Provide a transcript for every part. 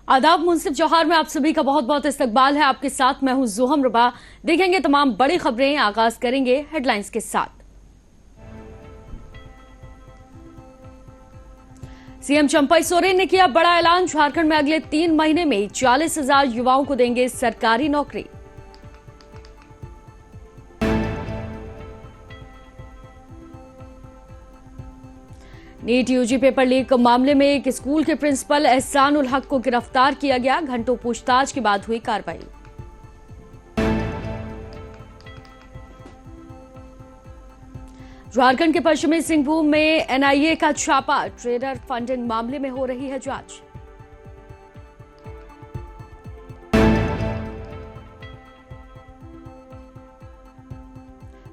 आदाब। मुंसिफ जौहर में आप सभी का बहुत बहुत इस्तकबाल है। आपके साथ मैं हूं जोहम रबा। देखेंगे तमाम बड़ी खबरें। आगाज करेंगे हेडलाइंस के साथ। सीएम चंपई सोरेन ने किया बड़ा ऐलान। झारखंड में अगले 3 महीने में 40,000 युवाओं को देंगे सरकारी नौकरी। नीट यूजी पेपर लीक मामले में एक स्कूल के प्रिंसिपल एहसान उल हक को गिरफ्तार किया गया। घंटों पूछताछ के बाद हुई कार्रवाई। झारखंड के पश्चिमी सिंहभूम में एनआईए का छापा। ट्रेडर फंडिंग मामले में हो रही है जांच।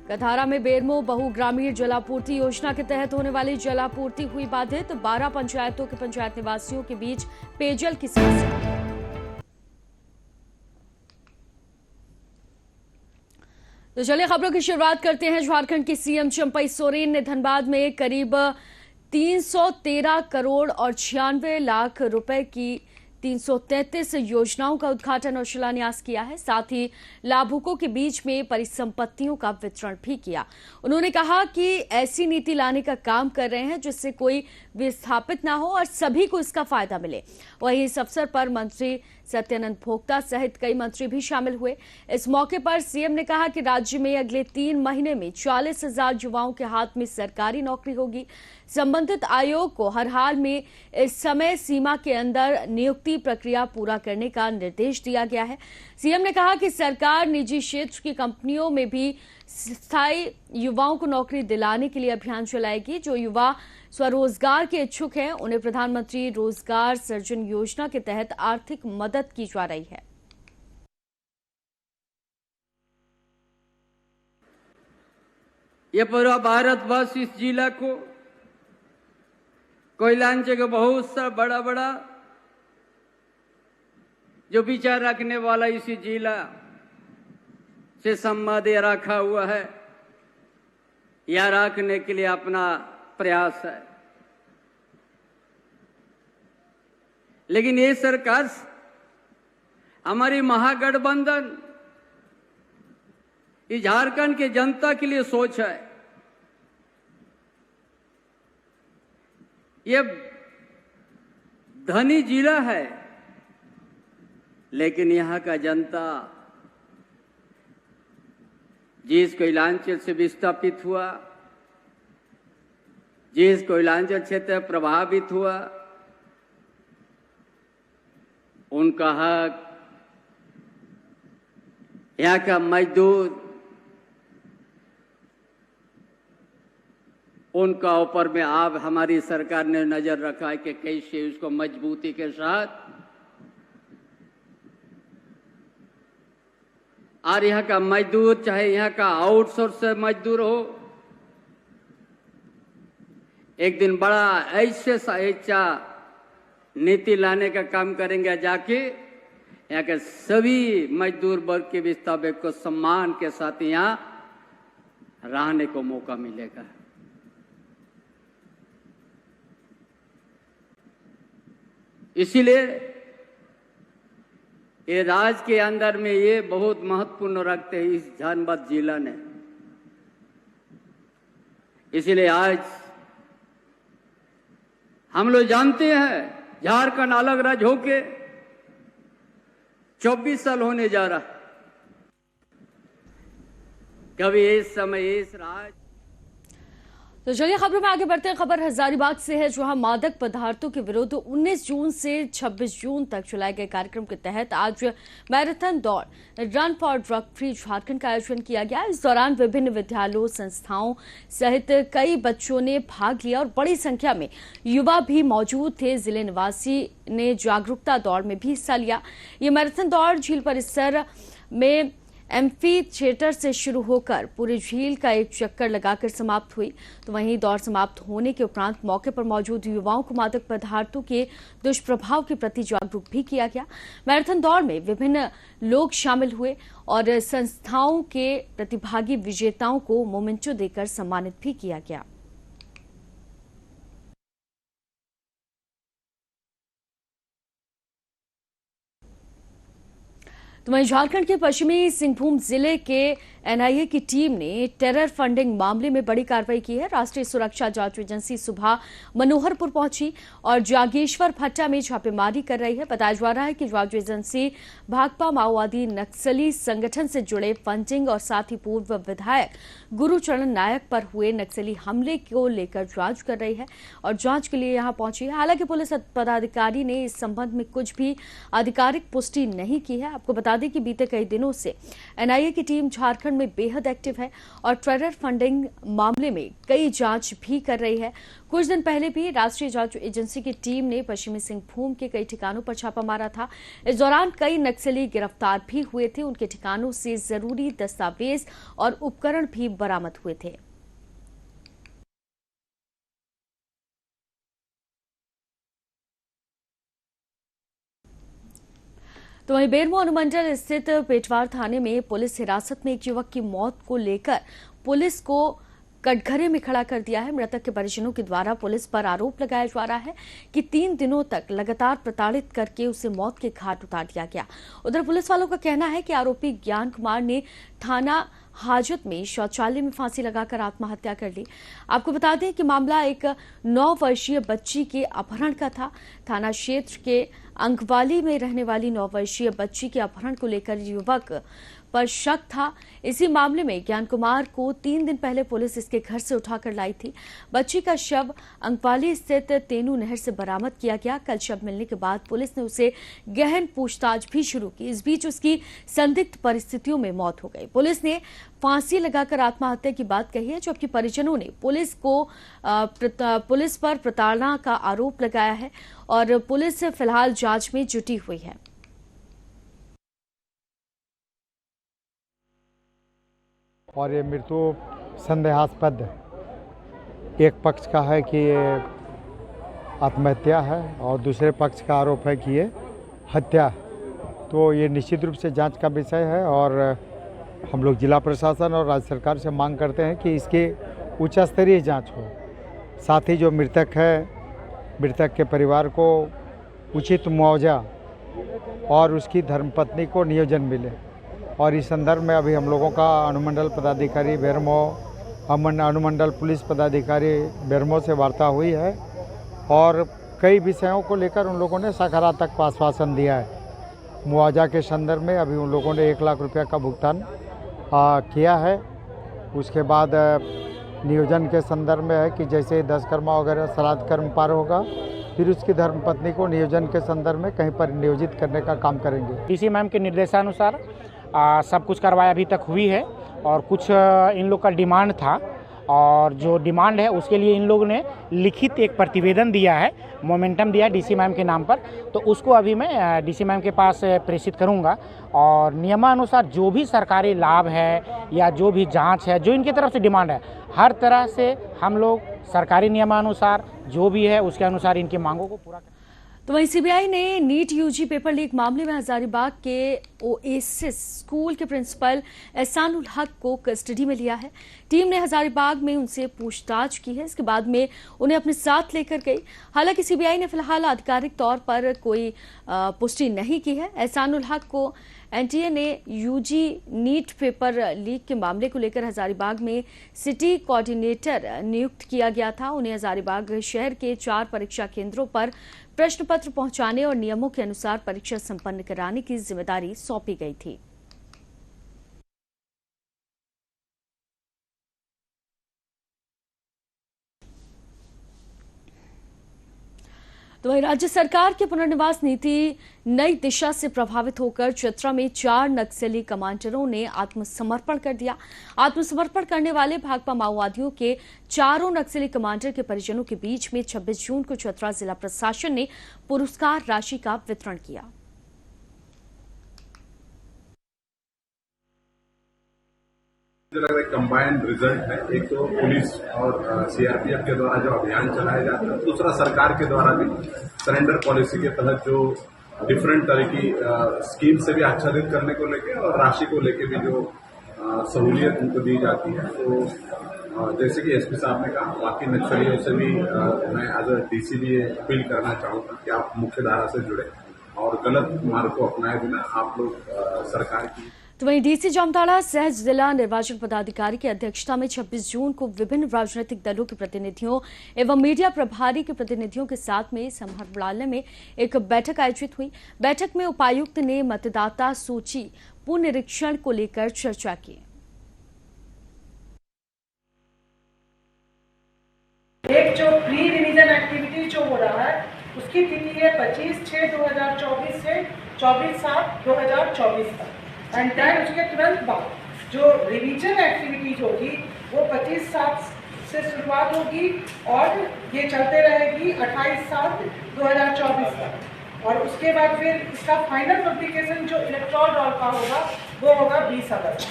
कथारा में बेरमो बहुग्रामीण जलापूर्ति योजना के तहत होने वाली जलापूर्ति हुई बाधित। 12 पंचायतों के पंचायत निवासियों के बीच पेयजल की समस्या। तो चलिए खबरों की शुरुआत करते हैं। झारखंड के सीएम चंपई सोरेन ने धनबाद में करीब 313 करोड़ और 96 लाख रुपए की 333 योजनाओं का उद्घाटन और शिलान्यास किया है। साथ ही लाभुकों के बीच में परिसंपत्तियों का वितरण भी किया। उन्होंने कहा कि ऐसी नीति लाने का काम कर रहे हैं जिससे कोई विस्थापित ना हो और सभी को इसका फायदा मिले। वहीं इस अवसर पर मंत्री सत्यानंद भोक्ता सहित कई मंत्री भी शामिल हुए। इस मौके पर सीएम ने कहा कि राज्य में अगले 3 महीने में 40,000 युवाओं के हाथ में सरकारी नौकरी होगी। संबंधित आयोग को हर हाल में इस समय सीमा के अंदर नियुक्ति प्रक्रिया पूरा करने का निर्देश दिया गया है। सीएम ने कहा कि सरकार निजी क्षेत्र की कंपनियों में भी स्थायी युवाओं को नौकरी दिलाने के लिए अभियान चलाएगी। जो युवा स्वरोजगार के इच्छुक हैं उन्हें प्रधानमंत्री रोजगार सृजन योजना के तहत आर्थिक मदद की जा रही है। ये पूरा भारतवर्ष इस जिला को कोयलांचे का बहुत सा बड़ा बड़ा जो विचार रखने वाला इसी जिला से संबंध रखा हुआ है या रखने के लिए अपना प्रयास है। लेकिन ये सरकार हमारी महागठबंधन इस झारखंड के जनता के लिए सोच है। ये धनी जिला है लेकिन यहाँ का जनता जिस कोयलांचल से विस्थापित हुआ, जिस कोयलांचल क्षेत्र प्रभावित हुआ, उनका हक, यहाँ का मजदूर, उनका ऊपर में आप हमारी सरकार ने नजर रखा है कि कैसे उसको मजबूती के साथ और यहाँ का मजदूर चाहे यहाँ का आउटसोर्स मजदूर हो, एक दिन बड़ा ऐसे ऐसा नीति लाने का काम करेंगे जाके यहाँ के सभी मजदूर वर्ग के विस्थापित को सम्मान के साथ यहाँ रहने को मौका मिलेगा। इसीलिए ये राज्य के अंदर में ये बहुत महत्वपूर्ण रखते हैं इस धनबाद जिला ने। इसीलिए आज हम लोग जानते हैं झारखंड अलग राज्य होके 24 साल होने जा रहा। कभी इस समय इस राज्य। तो चलिए खबरों में आगे बढ़ते हैं। खबर हजारीबाग से है, जहां मादक पदार्थों के विरुद्ध 19 जून से 26 जून तक चलाए गए कार्यक्रम के तहत आज मैराथन दौड़ run for drug free Jharkhand का आयोजन किया गया। इस दौरान विभिन्न विद्यालयों, संस्थाओं सहित कई बच्चों ने भाग लिया और बड़ी संख्या में युवा भी मौजूद थे। जिले निवासी ने जागरूकता दौड़ में भी हिस्सा लिया। ये मैराथन दौड़ झील परिसर में एम्फी थिएटर से शुरू होकर पूरी झील का एक चक्कर लगाकर समाप्त हुई। तो वहीं दौड़ समाप्त होने के उपरांत मौके पर मौजूद युवाओं को मादक पदार्थों के दुष्प्रभाव के प्रति जागरूक भी किया गया। मैराथन दौड़ में विभिन्न लोग शामिल हुए और संस्थाओं के प्रतिभागी विजेताओं को मोमेंटो देकर सम्मानित भी किया गया। तो वहीं झारखंड के पश्चिमी सिंहभूम जिले के एनआईए की टीम ने टेरर फंडिंग मामले में बड़ी कार्रवाई की है। राष्ट्रीय सुरक्षा जांच एजेंसी सुबह मनोहरपुर पहुंची और जागेश्वर भट्टा में छापेमारी कर रही है। बताया जा रहा है कि जांच एजेंसी भाकपा माओवादी नक्सली संगठन से जुड़े फंडिंग और साथ ही पूर्व विधायक गुरुचरण नायक पर हुए नक्सली हमले को लेकर जांच कर रही है और जांच के लिए यहां पहुंची है। हालांकि पुलिस पदाधिकारी ने इस संबंध में कुछ भी आधिकारिक पुष्टि नहीं की है। आपको बता दें कि बीते कई दिनों से एनआईए की टीम झारखंड में बेहद एक्टिव है और टेरर फंडिंग मामले में कई जांच भी कर रही है। कुछ दिन पहले भी राष्ट्रीय जांच एजेंसी की टीम ने पश्चिमी सिंहभूम के कई ठिकानों पर छापा मारा था। इस दौरान कई नक्सली गिरफ्तार भी हुए थे। उनके ठिकानों से जरूरी दस्तावेज और उपकरण भी बरामद हुए थे। तो वहीं बेरमो अनुमंडल स्थित पेटवार थाने में पुलिस हिरासत में एक युवक की मौत को लेकर पुलिस को कटघरे में खड़ा कर दिया है। मृतक के परिजनों के द्वारा पुलिस पर आरोप लगाया जा रहा है कि 3 दिनों तक लगातार प्रताड़ित करके उसे मौत के घाट उतार दिया गया। उधर पुलिस वालों का कहना है कि आरोपी ज्ञान कुमार ने थाना हाजत में शौचालय में फांसी लगाकर आत्महत्या कर ली। आपको बता दें कि मामला एक 9 वर्षीय बच्ची के अपहरण का था। थाना क्षेत्र के अंकवाली में रहने वाली 9 वर्षीय बच्ची के अपहरण को लेकर युवक पर शक था। इसी मामले में ज्ञान कुमार को 3 दिन पहले पुलिस इसके घर से उठाकर लाई थी। बच्ची का शव अंकवाली स्थित तेनू नहर से बरामद किया गया। कल शव मिलने के बाद पुलिस ने उसे गहन पूछताछ भी शुरू की। इस बीच उसकी संदिग्ध परिस्थितियों में मौत हो गई। पुलिस ने फांसी लगाकर आत्महत्या की बात कही है, जबकि परिजनों ने पुलिस पर प्रताड़ना का आरोप लगाया है और पुलिस फिलहाल जांच में जुटी हुई है। और ये मृत्यु संदेहास्पद एक पक्ष का है कि ये आत्महत्या है और दूसरे पक्ष का आरोप है कि ये हत्या है। तो ये निश्चित रूप से जांच का विषय है और हम लोग जिला प्रशासन और राज्य सरकार से मांग करते हैं कि इसकी उच्च स्तरीय जांच हो। साथ ही जो मृतक है, मृतक के परिवार को उचित मुआवजा और उसकी धर्मपत्नी को नियोजन मिले। और इस संदर्भ में अभी हम लोगों का अनुमंडल पदाधिकारी बेरमो, अनुमंडल पुलिस पदाधिकारी बेरमो से वार्ता हुई है और कई विषयों को लेकर उन लोगों ने सकारात्मक आश्वासन दिया है। मुआवजा के संदर्भ में अभी उन लोगों ने 1 लाख रुपये का भुगतान किया है। उसके बाद नियोजन के संदर्भ में है कि जैसे 10 कर्मा वगैरह श्राद्ध कर्म पार होगा, फिर उसकी धर्मपत्नी को नियोजन के संदर्भ में कहीं पर नियोजित करने का काम करेंगे। डीसी मैम के निर्देशानुसार सब कुछ कार्रवाई अभी तक हुई है और कुछ इन लोग का डिमांड था और जो डिमांड है उसके लिए इन लोगों ने लिखित एक प्रतिवेदन दिया है, मोमेंटम दिया है डीसी मैम के नाम पर। तो उसको अभी मैं डीसी मैम के पास प्रेषित करूंगा और नियमानुसार जो भी सरकारी लाभ है या जो भी जांच है, जो इनकी तरफ से डिमांड है, हर तरह से हम लोग सरकारी नियमानुसार जो भी है उसके अनुसार इनकी मांगों को पूरा। तो वहीं सीबीआई ने नीट यूजी पेपर लीक मामले में हजारीबाग के ओएसिस स्कूल के प्रिंसिपल एहसानुल हक को कस्टडी में लिया है। टीम ने हजारीबाग में उनसे पूछताछ की है। इसके बाद में उन्हें अपने साथ लेकर गई। हालांकि सीबीआई ने फिलहाल आधिकारिक तौर पर कोई पुष्टि नहीं की है। एहसानुल हक को एनटीए ने यूजी नीट पेपर लीक के मामले को लेकर हजारीबाग में सिटी कोऑर्डिनेटर नियुक्त किया गया था। उन्हें हजारीबाग शहर के 4 परीक्षा केंद्रों पर प्रश्न पत्र पहुंचाने और नियमों के अनुसार परीक्षा संपन्न कराने की जिम्मेदारी सौंपी गई थी। तो वहीं राज्य सरकार की पुनर्निवास नीति नई दिशा से प्रभावित होकर चतरा में 4 नक्सली कमांडरों ने आत्मसमर्पण कर दिया। आत्मसमर्पण करने वाले भाकपा माओवादियों के 4 नक्सली कमांडर के परिजनों के बीच में 26 जून को चतरा जिला प्रशासन ने पुरस्कार राशि का वितरण किया। मुझे लग रहा है कंबाइंड रिजल्ट है। एक तो पुलिस और सीआरपीएफ के द्वारा जो अभियान चलाया जाता है, दूसरा सरकार के द्वारा भी सरेंडर पॉलिसी के तहत जो डिफरेंट तरह की स्कीम से भी आच्छादित करने को लेके और राशि को लेके भी जो सहूलियत उनको दी जाती है। तो जैसे कि एसपी साहब ने कहा, बाकी नक्सलियों से भी मैं एज अ डीसी भी अपील करना चाहूंगा कि आप मुख्य धारा से जुड़े और और गलत मार्ग को अपनाए बिना आप लोग सरकार की। तो वहीं डीसी जामताड़ा सहज जिला निर्वाचन पदाधिकारी की अध्यक्षता में 26 जून को विभिन्न राजनीतिक दलों के प्रतिनिधियों एवं मीडिया प्रभारी के प्रतिनिधियों के साथ में संभागालय में एक बैठक आयोजित हुई। बैठक में उपायुक्त ने मतदाता सूची पुनरीक्षण को लेकर चर्चा की। एक जो प्री रिवीजन एक्टिविटी जो हो रहा है उसकी तिथि है 25/6/2024 से 24/7/2024 तक एंड देन उसके तुरंत बाद जो रिवीजन एक्टिविटीज होगी वो 25/7 से शुरुआत होगी और ये चलते रहेगी 28/7/2024 तक और उसके बाद फिर इसका फाइनल पब्लिकेशन जो इलेक्ट्रॉल रोल का होगा वो होगा 20 अगस्त।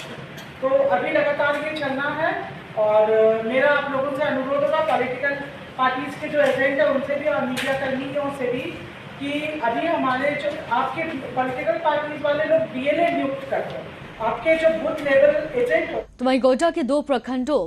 तो अभी लगातार ये चलना है और मेरा आप लोगों से अनुरोध होगा पॉलिटिकल पार्टीज के जो एजेंट है उनसे भी और मीडिया कर्मियों से भी कि अभी हमारे जो आपके पॉलिटिकल पार्टीज वाले लोग डीएलए नियुक्त करते हैं, आपके जो बूथ लेवल एजेंट हो। तो वहीं गोड्डा के 2 प्रखंडों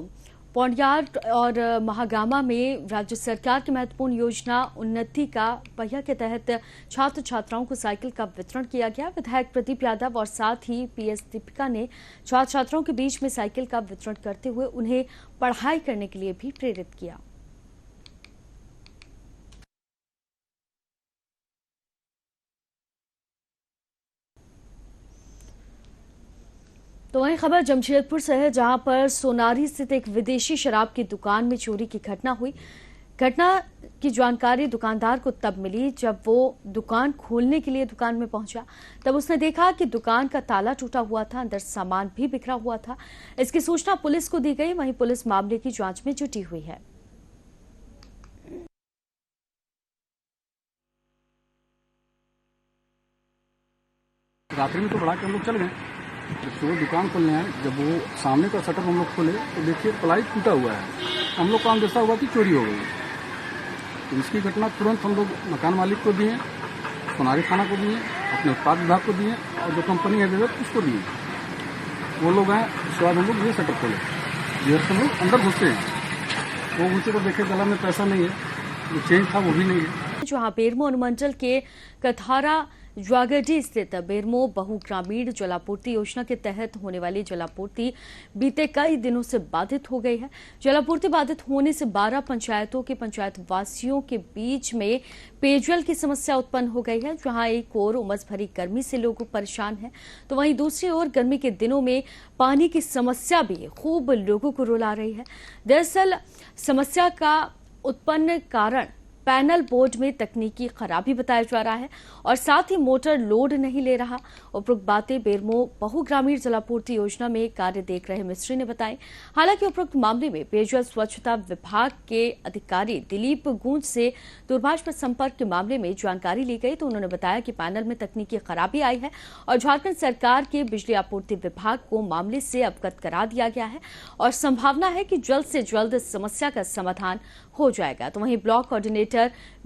पौंडियार और महागामा में राज्य सरकार की महत्वपूर्ण योजना उन्नति का पहिया के तहत छात्र छात्राओं को साइकिल का वितरण किया गया। विधायक प्रदीप यादव और साथ ही पीएस दीपिका ने छात्र छात्राओं के बीच में साइकिल का वितरण करते हुए उन्हें पढ़ाई करने के लिए भी प्रेरित किया। तो वहीं खबर जमशेदपुर से है, जहां पर सोनारी स्थित एक विदेशी शराब की दुकान में चोरी की घटना हुई। घटना की जानकारी दुकानदार को तब मिली जब वो दुकान खोलने के लिए दुकान में पहुंचा। तब उसने देखा कि दुकान का ताला टूटा हुआ था, अंदर सामान भी बिखरा हुआ था। इसकी सूचना पुलिस को दी गई। वहीं पुलिस मामले की जांच में जुटी हुई है। रात्रि में तो बढ़ा के हम लोग चल गए। जब सुबह दुकान खोलने आए, जब वो सामने का शटर हम लोग खोले तो देखिए प्लाई टूटा हुआ है। हम लोग को अंदेशा हुआ कि चोरी हो गई। तो इसकी घटना तुरंत हम लोग मकान मालिक को दिए, सोनारी थाना को दिए, अपने उत्पाद विभाग को दिए और जो कंपनी है विवेक उसको दिए। वो लोग आए, उसके बाद हम लोग ये शटर खोले, ये हम लोग अंदर घुसते हैं। वो घुसे तो देखे गला में पैसा नहीं है, जो चेंज था वो भी नहीं है। जहां बेरमो अनुमंडल के कथारा ज्वागढ़ी स्थित बेरमो बहुग्रामीण जलापूर्ति योजना के तहत होने वाली जलापूर्ति बीते कई दिनों से बाधित हो गई है। जलापूर्ति बाधित होने से 12 पंचायतों के पंचायत वासियों के बीच में पेयजल की समस्या उत्पन्न हो गई है। जहां एक ओर उमस भरी गर्मी से लोग परेशान हैं, तो वहीं दूसरी ओर गर्मी के दिनों में पानी की समस्या भी खूब लोगों को रुला रही है। दरअसल समस्या का उत्पन्न कारण पैनल बोर्ड में तकनीकी खराबी बताया जा रहा है और साथ ही मोटर लोड नहीं ले रहा। उपरोक्त बातें बेरमो बहुग्रामीण जलापूर्ति योजना में कार्य देख रहे मिस्त्री ने बताई। हालांकि उपरोक्त मामले में पेयजल स्वच्छता विभाग के अधिकारी दिलीप गूंज से दूरभाष पर संपर्क के मामले में जानकारी ली गई, तो उन्होंने बताया कि पैनल में तकनीकी खराबी आई है और झारखंड सरकार के बिजली आपूर्ति विभाग को मामले से अवगत करा दिया गया है और संभावना है कि जल्द से जल्द समस्या का समाधान हो जाएगा। तो वहीं ब्लॉक कोऑर्डिनेटर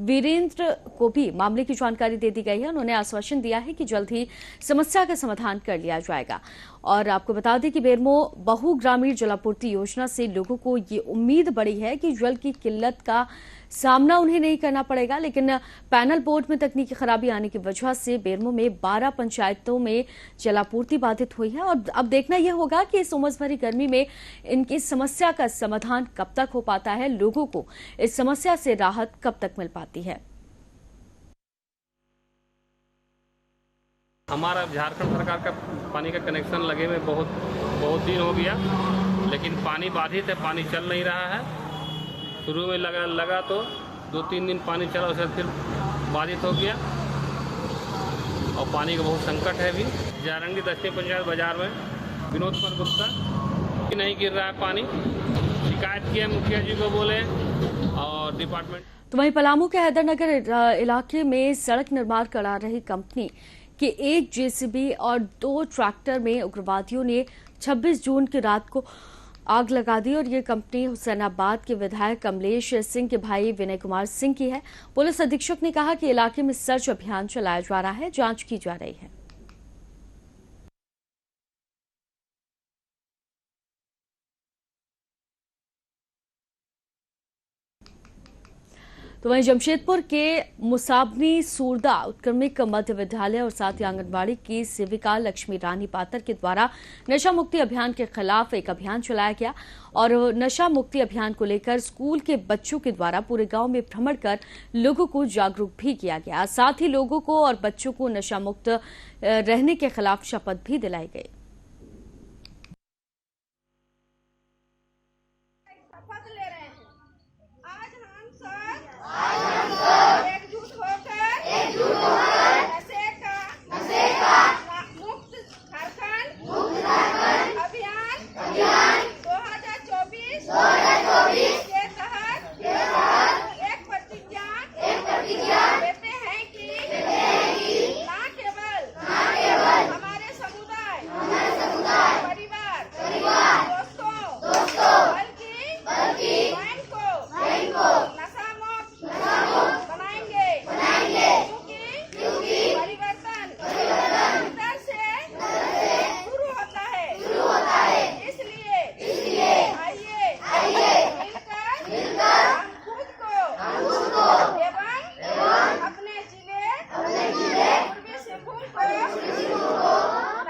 वीरेंद्र को भी मामले की जानकारी दे दी गई है। उन्होंने आश्वासन दिया है कि जल्द ही समस्या का समाधान कर लिया जाएगा। और आपको बता दें कि बेरमो बहुग्रामीण जलापूर्ति योजना से लोगों को ये उम्मीद बढ़ी है कि जल की किल्लत का सामना उन्हें नहीं करना पड़ेगा, लेकिन पैनल बोर्ड में तकनीकी खराबी आने की वजह से बेरमो में 12 पंचायतों में जलापूर्ति बाधित हुई है। और अब देखना यह होगा कि इस उमस भरी गर्मी में इनकी समस्या का समाधान कब तक हो पाता है, लोगों को इस समस्या से राहत कब तक मिल पाती है। हमारा झारखंड सरकार का पानी का कनेक्शन लगे हुए बहुत दिन हो गया, लेकिन पानी बाधित है, पानी चल नहीं रहा है। शुरू में लगा तो 2-3 दिन पानी चला, उसके बाद फिर बाधित हो गया और पानी का बहुत संकट है। अभी जारंगी दक्षिणी पंचायत बाजार में विनोद कुमार गुप्ता नहीं गिर रहा है पानी, शिकायत किया मुखिया जी को बोले और डिपार्टमेंट। तो वहीं पलामू के हैदरनगर इलाके में सड़क निर्माण करा रही कंपनी के एक जेसीबी और 2 ट्रैक्टर में उग्रवादियों ने 26 जून की रात को आग लगा दी और ये कंपनी हुसैनाबाद के विधायक कमलेश सिंह के भाई विनय कुमार सिंह की है। पुलिस अधीक्षक ने कहा कि इलाके में सर्च अभियान चलाया जा रहा है, जांच की जा रही है। तो वहीं जमशेदपुर के मुसाबनी सूरदा उत्क्रमिक मध्य विद्यालय और साथ ही आंगनबाड़ी की सेविका लक्ष्मी रानी पातर के द्वारा नशा मुक्ति अभियान के खिलाफ एक अभियान चलाया गया और नशा मुक्ति अभियान को लेकर स्कूल के बच्चों के द्वारा पूरे गांव में भ्रमण कर लोगों को जागरूक भी किया गया। साथ ही लोगों को और बच्चों को नशा मुक्त रहने के खिलाफ शपथ भी दिलाई गई। एकजुट होकर नशे का मुक्त झारखंड अभियान 2024 के तहत एक प्रतिज्ञा देते हैं कि न केवल हमारे समुदाय परिवार दोस्तों बल्कि स्वयं को नशा मुक्त बनाएंगे क्योंकि परिवर्तन भीतर से शुरू होता है। इसलिए आइए मिलकर हम खुद को एवं अपने जिले पूर्वी सिंहभूम को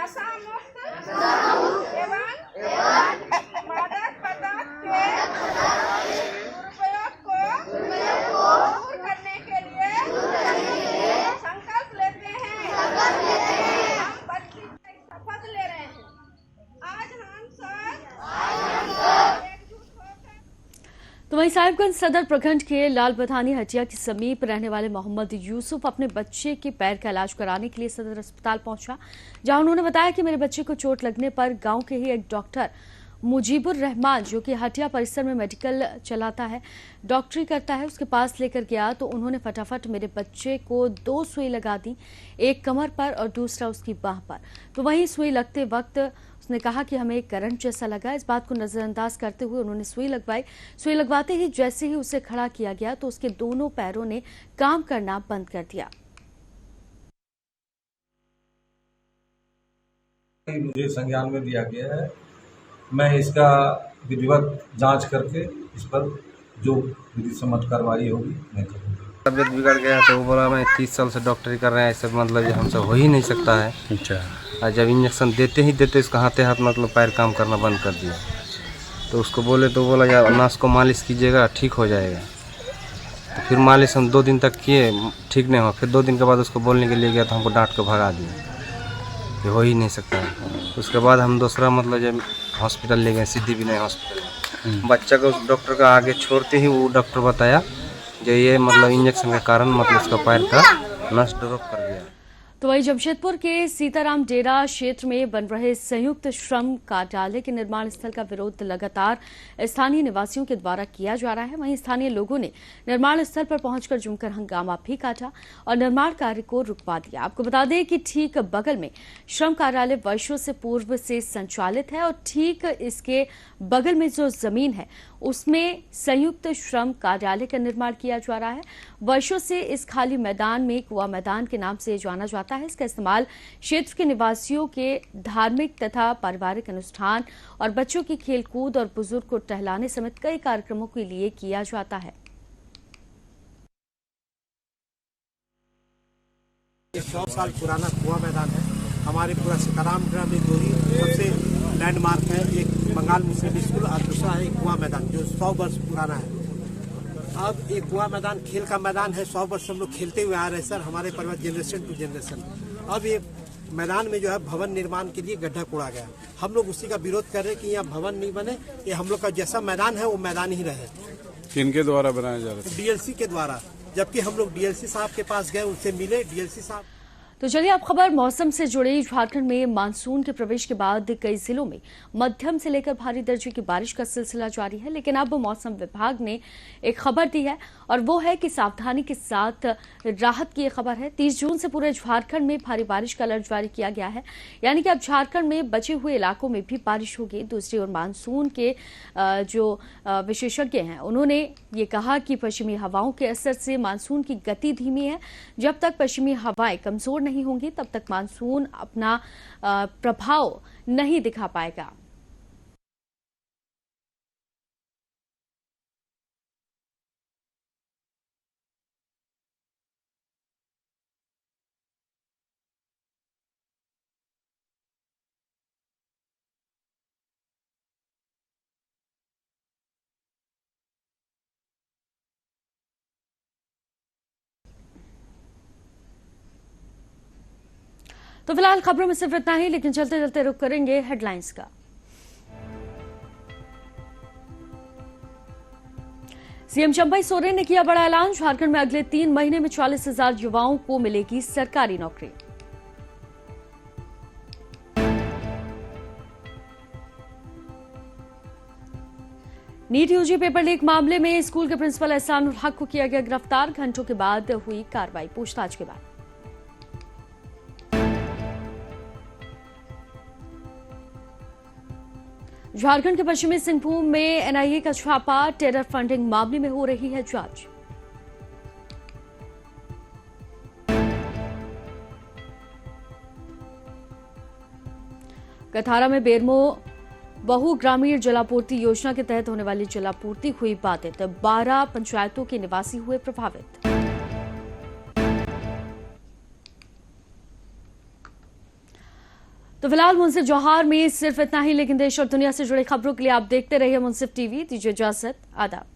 नशा मुक्त एवं मादक पदार्थ के दुरुपयोग को दूर करने के लिए संकल्प लेते हैं। हम शपथ ले रहे हैं। आज हम सब एकजुट होकर। तो वहीं साहिबगंज सदर प्रखंड के लाल बथानी हटिया के समीप रहने वाले मोहम्मद यूसुफ अपने बच्चे के पैर का इलाज कराने के लिए सदर अस्पताल पहुंचा, जहां उन्होंने बताया कि मेरे बच्चे को चोट लगने पर गांव के ही एक डॉक्टर मुजीबुर रहमान, जो कि हटिया परिसर में मेडिकल चलाता है, डॉक्टरी करता है, उसके पास लेकर गया तो उन्होंने फटाफट मेरे बच्चे को 2 सुई लगा दी, एक कमर पर और दूसरा उसकी बाह पर। तो वहीं सुई लगते वक्त उसने कहा कि हमें करंट जैसा लगा। इस बात को नजरअंदाज करते हुए उन्होंने सुई लगवाई। सुई लगवाते ही जैसे ही उसे खड़ा किया गया तो उसके दोनों पैरों ने काम करना बंद कर दिया। मुझे संज्ञान में दिया गया है। मैं इसका विधिवत जांच करके इस पर जो विधि सम्मत कार्रवाई होगी मैं करूँगा। तबियत बिगड़ गया तो वो बोला मैं 30 साल से डॉक्टरी कर रहे हैं, ऐसे मतलब ये हमसे हो ही नहीं सकता है। अच्छा। और जब इंजेक्शन देते इसका हाथे हाथ मतलब पैर काम करना बंद कर दिया। तो उसको बोले तो बोला यार नस को मालिश कीजिएगा ठीक हो जाएगा। तो फिर मालिश हम 2 दिन तक किए, ठीक नहीं हुआ। फिर 2 दिन के बाद उसको बोलने के लिए गया तो हमको डांट के भगा दिया, ये हो ही नहीं सकता है। उसके बाद हम दूसरा मतलब जब हॉस्पिटल ले गए, सिद्धि विनय हॉस्पिटल, बच्चा को उस डॉक्टर का आगे छोड़ते ही वो डॉक्टर बताया जो ये मतलब इंजेक्शन के कारण मतलब उसका पैर का नस ड्रॉप कर गया। तो वहीं जमशेदपुर के सीताराम डेरा क्षेत्र में बन रहे संयुक्त श्रम कार्यालय के निर्माण स्थल का विरोध लगातार स्थानीय निवासियों के द्वारा किया जा रहा है। वहीं स्थानीय लोगों ने निर्माण स्थल पर पहुंचकर जमकर हंगामा भी काटा और निर्माण कार्य को रुकवा दिया। आपको बता दें कि ठीक बगल में श्रम कार्यालय वर्षों से पूर्व से संचालित है और ठीक इसके बगल में जो जमीन है उसमें संयुक्त श्रम कार्यालय का निर्माण किया जा रहा है। वर्षों से इस खाली मैदान में कुआ मैदान के नाम से जाना जाता है। इसका इस्तेमाल क्षेत्र के निवासियों के धार्मिक तथा पारिवारिक अनुष्ठान और बच्चों की खेलकूद और बुजुर्ग को टहलाने समेत कई कार्यक्रमों के लिए किया जाता है। 100 साल पुराना कुआ मैदान है। हमारे पूरा सीताराम डेरा में दो ही सबसे लैंडमार्क है, एक बंगाल मुस्लिम स्कूल और दूसरा है कुआ मैदान जो 100 वर्ष पुराना है। अब एक कुआ मैदान खेल का मैदान है, 100 वर्ष हम लोग खेलते हुए आ रहे हैं सर, हमारे परिवार जनरेशन टू जनरेशन। अब ये मैदान में जो है भवन निर्माण के लिए गड्ढा कोड़ा गया। हम लोग उसी का विरोध कर रहे हैं कि यहाँ भवन नहीं बने, ये हम लोग का जैसा मैदान है वो मैदान ही रहे। किनके द्वारा बनाया जा रहा है? डीएलसी के द्वारा, जबकि हम लोग डीएलसी साहब के पास गए, उनसे मिले। डीएलसी साहब तो चलिए अब खबर मौसम से जुड़ी। झारखंड में मानसून के प्रवेश के बाद कई जिलों में मध्यम से लेकर भारी दर्जे की बारिश का सिलसिला जारी है, लेकिन अब मौसम विभाग ने एक खबर दी है और वो है कि सावधानी के साथ राहत की खबर है। 30 जून से पूरे झारखंड में भारी बारिश का अलर्ट जारी किया गया है, यानी कि अब झारखंड में बचे हुए इलाकों में भी बारिश होगी। दूसरी ओर मानसून के जो विशेषज्ञ हैं उन्होंने ये कहा कि पश्चिमी हवाओं के असर से मानसून की गति धीमी है। जब तक पश्चिमी हवाएं कमजोर नहीं होंगी तब तक मानसून अपना प्रभाव नहीं दिखा पाएगा। तो फिलहाल खबरों में सिर्फ इतना ही, लेकिन चलते चलते रुक करेंगे हेडलाइंस का। सीएम चंपई सोरेन ने किया बड़ा ऐलान, झारखंड में अगले 3 महीने में 40,000 युवाओं को मिलेगी सरकारी नौकरी। नीट यूजी पेपर लीक मामले में स्कूल के प्रिंसिपल एहसानुल हक को किया गया गिरफ्तार, घंटों के बाद हुई कार्रवाई, पूछताछ के बाद। झारखंड के पश्चिमी सिंहभूम में एनआईए का छापा, टेरर फंडिंग मामले में हो रही है जांच। कथारा में बेरमो बहु ग्रामीण जलापूर्ति योजना के तहत होने वाली जलापूर्ति हुई बाधित, 12 पंचायतों के निवासी हुए प्रभावित। तो फिलहाल मुंसिफ जौहार में सिर्फ इतना ही, लेकिन देश और दुनिया से जुड़ी खबरों के लिए आप देखते रहिए मुंसिफ टीवी। दीजिए इजाजत, आदाब।